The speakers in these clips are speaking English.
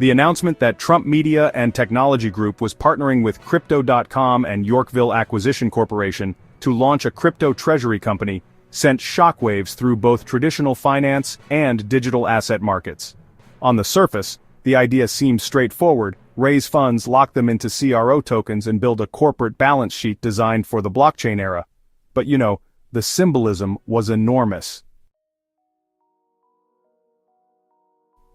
The announcement that Trump Media and Technology Group was partnering with Crypto.com and Yorkville Acquisition Corporation to launch a crypto treasury company sent shockwaves through both traditional finance and digital asset markets. On the surface, the idea seemed straightforward: raise funds, lock them into CRO tokens, and build a corporate balance sheet designed for the blockchain era. But the symbolism was enormous.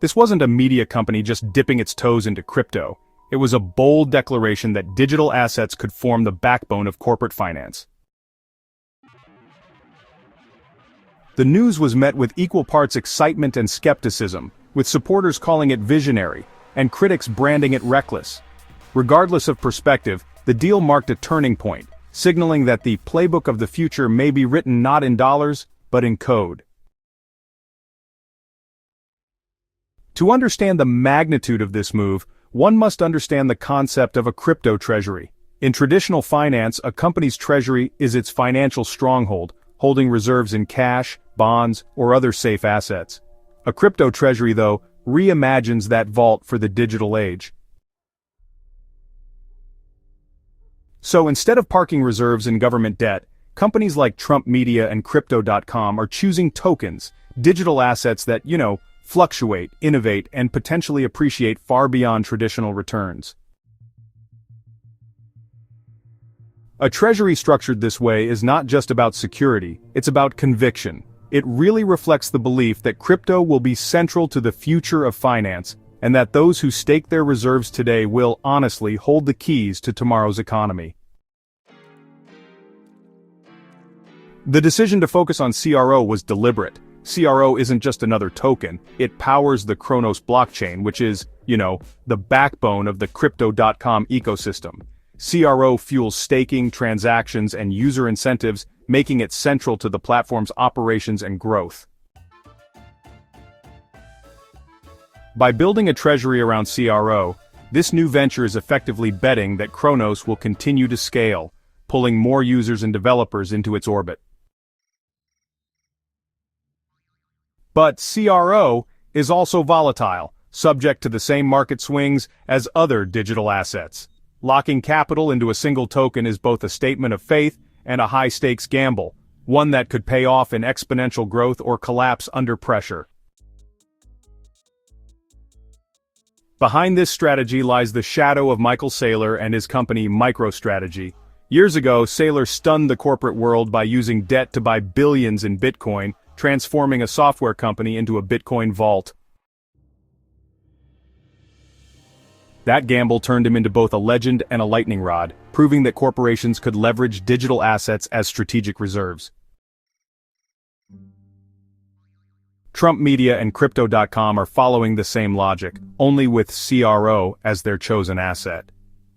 This wasn't a media company just dipping its toes into crypto. It was a bold declaration that digital assets could form the backbone of corporate finance. The news was met with equal parts excitement and skepticism, with supporters calling it visionary, and critics branding it reckless. Regardless of perspective, the deal marked a turning point, signaling that the playbook of the future may be written not in dollars, but in code. To understand the magnitude of this move, one must understand the concept of a crypto treasury. In traditional finance, a company's treasury is its financial stronghold, holding reserves in cash, bonds, or other safe assets. A crypto treasury, though, reimagines that vault for the digital age. So instead of parking reserves in government debt, companies like Trump Media and Crypto.com are choosing tokens, digital assets that, fluctuate, innovate, and potentially appreciate far beyond traditional returns. A treasury structured this way is not just about security, it's about conviction. It really reflects the belief that crypto will be central to the future of finance, and that those who stake their reserves today will honestly hold the keys to tomorrow's economy. The decision to focus on CRO was deliberate. CRO isn't just another token, it powers the Kronos blockchain, which is, the backbone of the Crypto.com ecosystem. CRO fuels staking, transactions, and user incentives, making it central to the platform's operations and growth. By building a treasury around CRO, this new venture is effectively betting that Kronos will continue to scale, pulling more users and developers into its orbit. But CRO is also volatile, subject to the same market swings as other digital assets. Locking capital into a single token is both a statement of faith and a high-stakes gamble, one that could pay off in exponential growth or collapse under pressure. Behind this strategy lies the shadow of Michael Saylor and his company MicroStrategy. Years ago, Saylor stunned the corporate world by using debt to buy billions in Bitcoin, transforming a software company into a Bitcoin vault. That gamble turned him into both a legend and a lightning rod, proving that corporations could leverage digital assets as strategic reserves. Trump Media and Crypto.com are following the same logic, only with CRO as their chosen asset.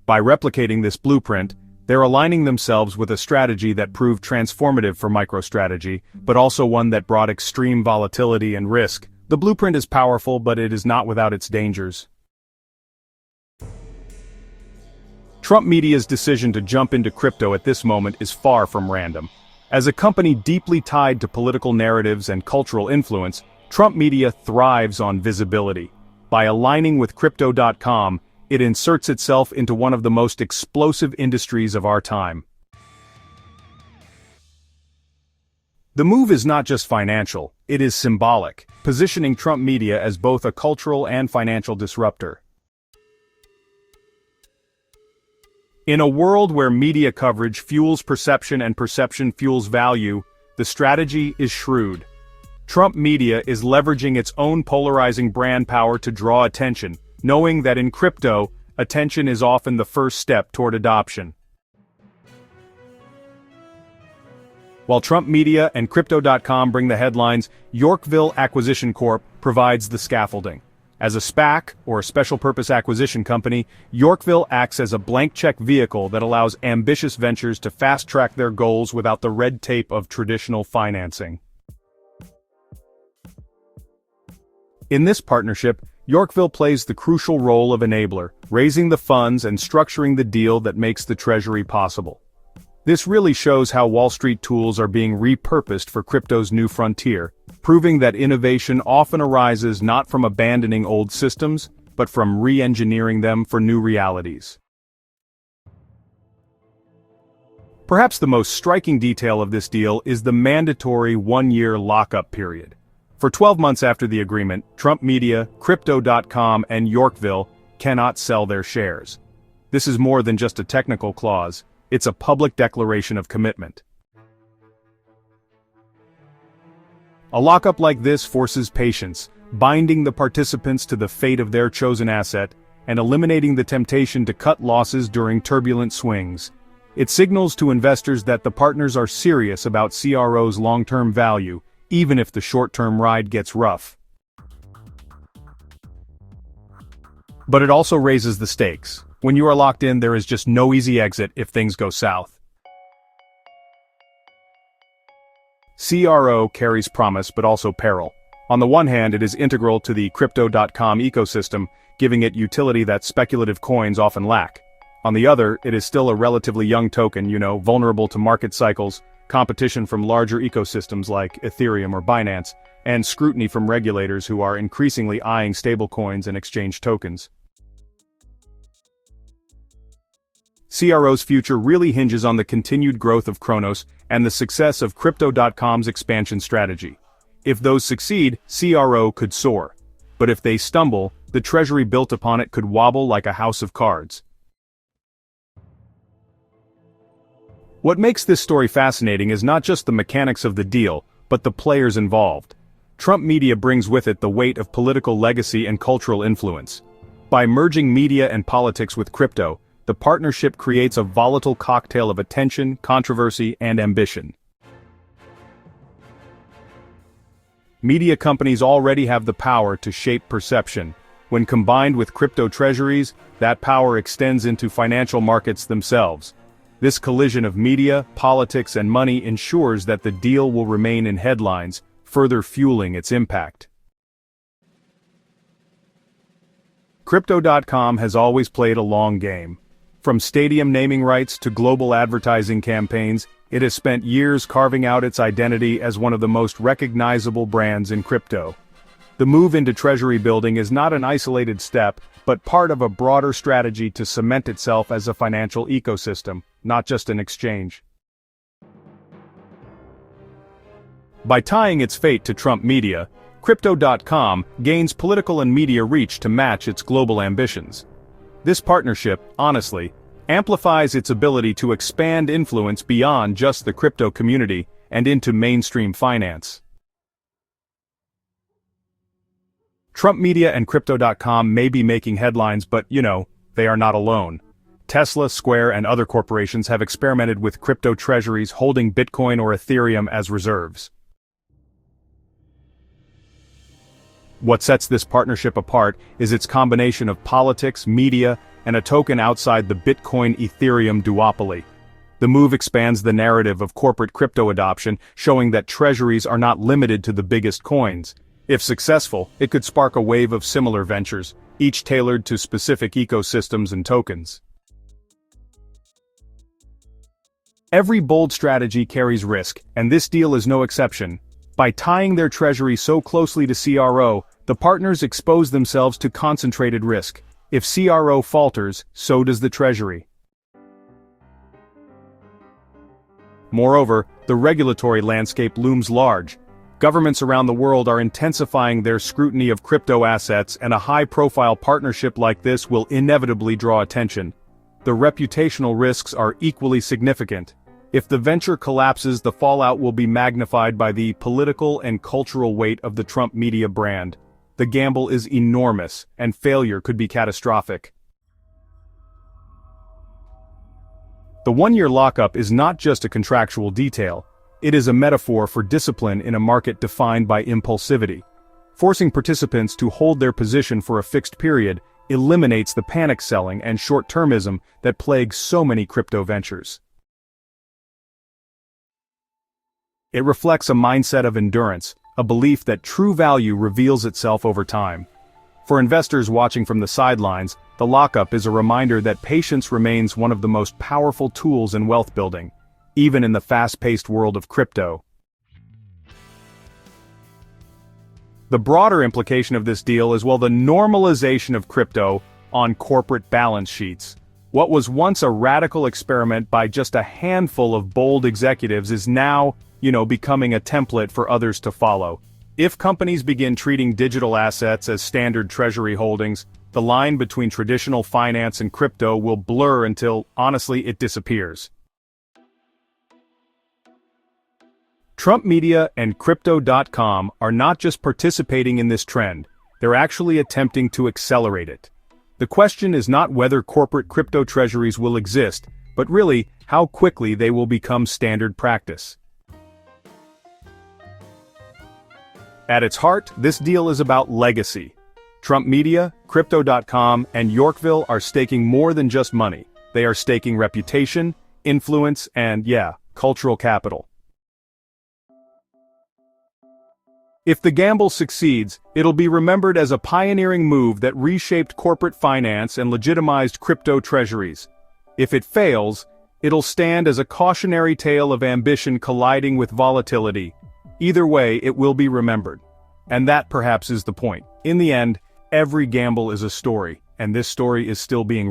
By replicating this blueprint, they're aligning themselves with a strategy that proved transformative for MicroStrategy, but also one that brought extreme volatility and risk. The blueprint is powerful, but it is not without its dangers. Trump Media's decision to jump into crypto at this moment is far from random. As a company deeply tied to political narratives and cultural influence, Trump Media thrives on visibility. By aligning with Crypto.com, it inserts itself into one of the most explosive industries of our time. The move is not just financial, it is symbolic, positioning Trump Media as both a cultural and financial disruptor. In a world where media coverage fuels perception and perception fuels value, the strategy is shrewd. Trump Media is leveraging its own polarizing brand power to draw attention, knowing that in crypto, attention is often the first step toward adoption. While Trump Media and Crypto.com bring the headlines, Yorkville Acquisition Corp provides the scaffolding. As a SPAC, or a special purpose acquisition company, Yorkville acts as a blank check vehicle that allows ambitious ventures to fast-track their goals without the red tape of traditional financing. In this partnership, Yorkville plays the crucial role of enabler, raising the funds and structuring the deal that makes the treasury possible. This really shows how Wall Street tools are being repurposed for crypto's new frontier, proving that innovation often arises not from abandoning old systems, but but from re-engineering them for new realities. Perhaps the most striking detail of this deal is the mandatory one-year lockup period. For 12 months after the agreement, Trump Media, Crypto.com, and Yorkville cannot sell their shares. This is more than just a technical clause, it's a public declaration of commitment. A lockup like this forces patience, binding the participants to the fate of their chosen asset, and eliminating the temptation to cut losses during turbulent swings. It signals to investors that the partners are serious about CRO's long-term value, even if the short-term ride gets rough. But it also raises the stakes. When you are locked in, there is just no easy exit if things go south. CRO carries promise but also peril. On the one hand, it is integral to the Crypto.com ecosystem, giving it utility that speculative coins often lack. On the other, it is still a relatively young token, vulnerable to market cycles, competition from larger ecosystems like Ethereum or Binance, and scrutiny from regulators who are increasingly eyeing stablecoins and exchange tokens. CRO's future really hinges on the continued growth of Cronos and the success of Crypto.com's expansion strategy. If those succeed, CRO could soar. But if they stumble, the treasury built upon it could wobble like a house of cards. What makes this story fascinating is not just the mechanics of the deal, but the players involved. Trump Media brings with it the weight of political legacy and cultural influence. By merging media and politics with crypto, the partnership creates a volatile cocktail of attention, controversy, and ambition. Media companies already have the power to shape perception. When combined with crypto treasuries, that power extends into financial markets themselves. This collision of media, politics, and money ensures that the deal will remain in headlines, further fueling its impact. Crypto.com has always played a long game. From stadium naming rights to global advertising campaigns, it has spent years carving out its identity as one of the most recognizable brands in crypto. The move into treasury building is not an isolated step, but part of a broader strategy to cement itself as a financial ecosystem, not just an exchange. By tying its fate to Trump Media, Crypto.com gains political and media reach to match its global ambitions. This partnership, honestly, amplifies its ability to expand influence beyond just the crypto community and into mainstream finance. Trump Media and Crypto.com may be making headlines, but, they are not alone. Tesla, Square, and other corporations have experimented with crypto treasuries holding Bitcoin or Ethereum as reserves. What sets this partnership apart is its combination of politics, media, and a token outside the Bitcoin-Ethereum duopoly. The move expands the narrative of corporate crypto adoption, showing that treasuries are not limited to the biggest coins. If successful, it could spark a wave of similar ventures, each tailored to specific ecosystems and tokens. Every bold strategy carries risk, and this deal is no exception. By tying their treasury so closely to CRO, the partners expose themselves to concentrated risk. If CRO falters, so does the treasury. Moreover, the regulatory landscape looms large. Governments around the world are intensifying their scrutiny of crypto assets, and a high-profile partnership like this will inevitably draw attention. The reputational risks are equally significant. If the venture collapses, the fallout will be magnified by the political and cultural weight of the Trump Media brand. The gamble is enormous, and failure could be catastrophic. The one-year lockup is not just a contractual detail. It is a metaphor for discipline in a market defined by impulsivity. Forcing participants to hold their position for a fixed period eliminates the panic selling and short-termism that plague so many crypto ventures. It reflects a mindset of endurance, a belief that true value reveals itself over time. For investors watching from the sidelines, the lockup is a reminder that patience remains one of the most powerful tools in wealth building, even in the fast-paced world of crypto. The broader implication of this deal is, well, the normalization of crypto on corporate balance sheets. What was once a radical experiment by just a handful of bold executives is now, becoming a template for others to follow. If companies begin treating digital assets as standard treasury holdings, the line between traditional finance and crypto will blur until, honestly, it disappears. Trump Media and Crypto.com are not just participating in this trend, they're actually attempting to accelerate it. The question is not whether corporate crypto treasuries will exist, but really, how quickly they will become standard practice. At its heart, this deal is about legacy. Trump Media, Crypto.com, and Yorkville are staking more than just money. They are staking reputation, influence, and, cultural capital. If the gamble succeeds, it'll be remembered as a pioneering move that reshaped corporate finance and legitimized crypto treasuries. If it fails, it'll stand as a cautionary tale of ambition colliding with volatility. Either way, it will be remembered. And that perhaps is the point. In the end, every gamble is a story, and this story is still being written.